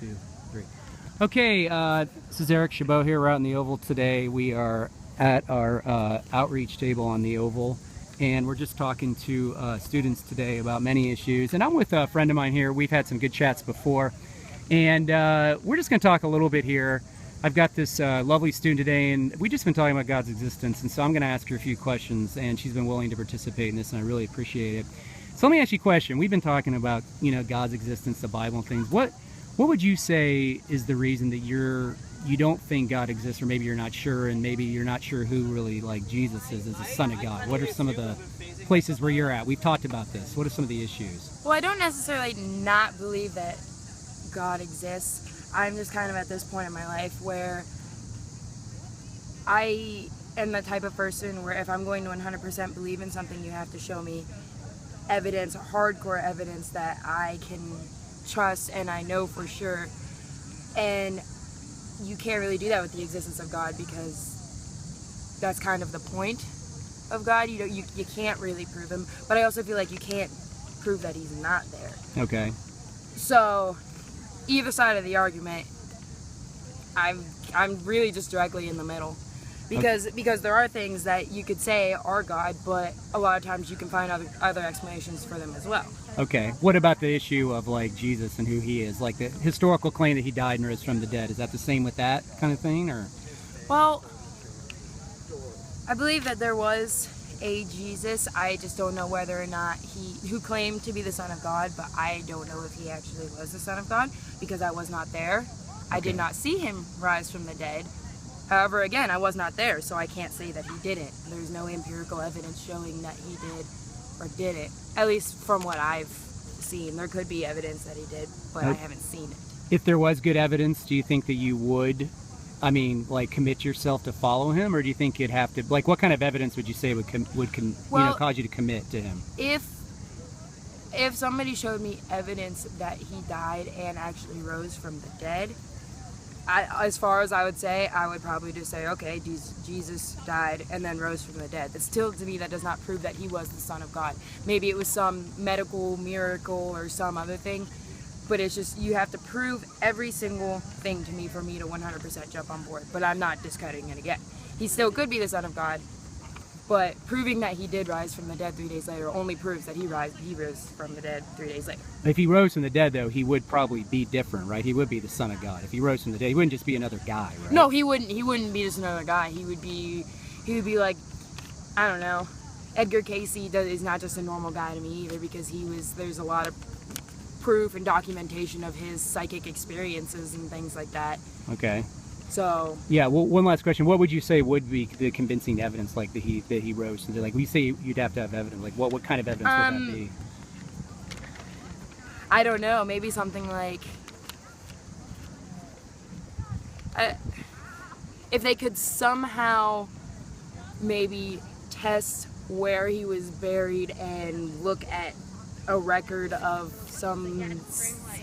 2, 3. Okay, this is Eric Chabot here. We're out in the Oval today. We are at our outreach table on the Oval, and we're just talking to students today about many issues. And I'm with a friend of mine here. We've had some good chats before, and we're just going to talk a little bit here. I've got this lovely student today, and we've just been talking about God's existence, and so I'm going to ask her a few questions, and she's been willing to participate in this, and I really appreciate it. So let me ask you a question. We've been talking about, you know, God's existence, the Bible, and things. What would you say is the reason that you don't think God exists, or maybe you're not sure, and maybe you're not sure who really, like, Jesus is as the Son of God? What are some of the places where you're at? We've talked about this. What are some of the issues? Well, I don't necessarily not believe that God exists. I'm just kind of at this point in my life where I am the type of person where if I'm going to 100% believe in something, you have to show me evidence, hardcore evidence that I can trust and I know for sure. And you can't really do that with the existence of God, because that's kind of the point of God. You can't really prove him, but I also feel like you can't prove that he's not there. Okay. So either side of the argument, I'm really just directly in the middle, because there are things that you could say are God, but a lot of times you can find other explanations for them as well. Okay. What about the issue of, like, Jesus and who he is, like the historical claim that he died and rose from the dead? Is that the same with that kind of thing, or? Well, I believe that there was a Jesus. I just don't know whether or not who claimed to be the Son of God, but I don't know if he actually was the Son of God, because I was not there. I did not see him rise from the dead. However, again, I was not there, so I can't say that he didn't. There's no empirical evidence showing that he did or didn't, at least from what I've seen. There could be evidence that he did, but I haven't seen it. If there was good evidence, do you think that you would, I mean, like, commit yourself to follow him, or do you think you'd have to, like, what kind of evidence would you say would cause you to commit to him? If somebody showed me evidence that he died and actually rose from the dead, as far as I would say, I would probably just say, okay, Jesus died and then rose from the dead. But still, to me, that does not prove that he was the Son of God. Maybe it was some medical miracle or some other thing, but it's just, you have to prove every single thing to me for me to 100% jump on board. But I'm not discrediting it again. He still could be the Son of God, but proving that he did rise from the dead 3 days later only proves that he rose from the dead 3 days later. If he rose from the dead, though, he would probably be different, right? He would be the Son of God. If he rose from the dead, he wouldn't just be another guy, right? No, he wouldn't be just another guy. He would be like, I don't know, Edgar Casey is not just a normal guy to me either, because there's a lot of proof and documentation of his psychic experiences and things like that. Okay. So yeah, well, one last question. What would you say would be the convincing evidence, like, that he rose from the dead? Like, we say you'd have to have evidence. Like, what kind of evidence would that be? I don't know. Maybe something like, if they could somehow maybe test where he was buried and look at a record of some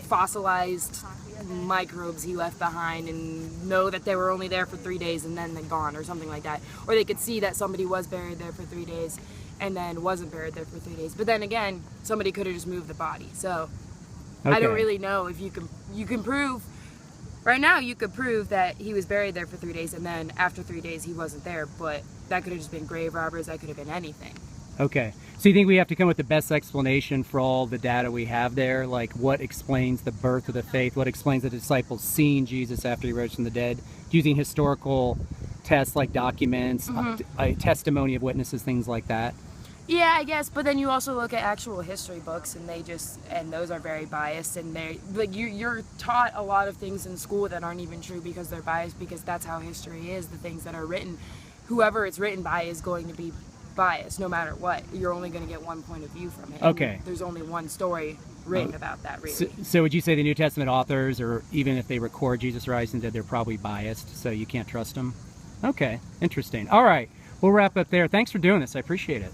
fossilized microbes he left behind and know that they were only there for 3 days and then they're gone, or something like that. Or they could see that somebody was buried there for 3 days and then wasn't buried there for 3 days. But then again, somebody could have just moved the body. So I don't really know if you can prove, right now you could prove that he was buried there for 3 days and then after 3 days he wasn't there, but that could have just been grave robbers, that could have been anything. Okay. So you think we have to come with the best explanation for all the data we have there? Like, what explains the birth of the faith? What explains the disciples seeing Jesus after he rose from the dead? Using historical tests like documents, testimony of witnesses, things like that? Yeah, I guess, but then you also look at actual history books, and those are very biased, and you're taught a lot of things in school that aren't even true because they're biased, because that's how history is. The things that are written, whoever it's written by is going to be biased no matter what. You're only going to get one point of view from it. Okay. There's only one story written about that, really. So would you say the New Testament authors, or even if they record Jesus rising, that they're probably biased, so you can't trust them? Okay, interesting. All right, we'll wrap up there. Thanks for doing this. I appreciate it.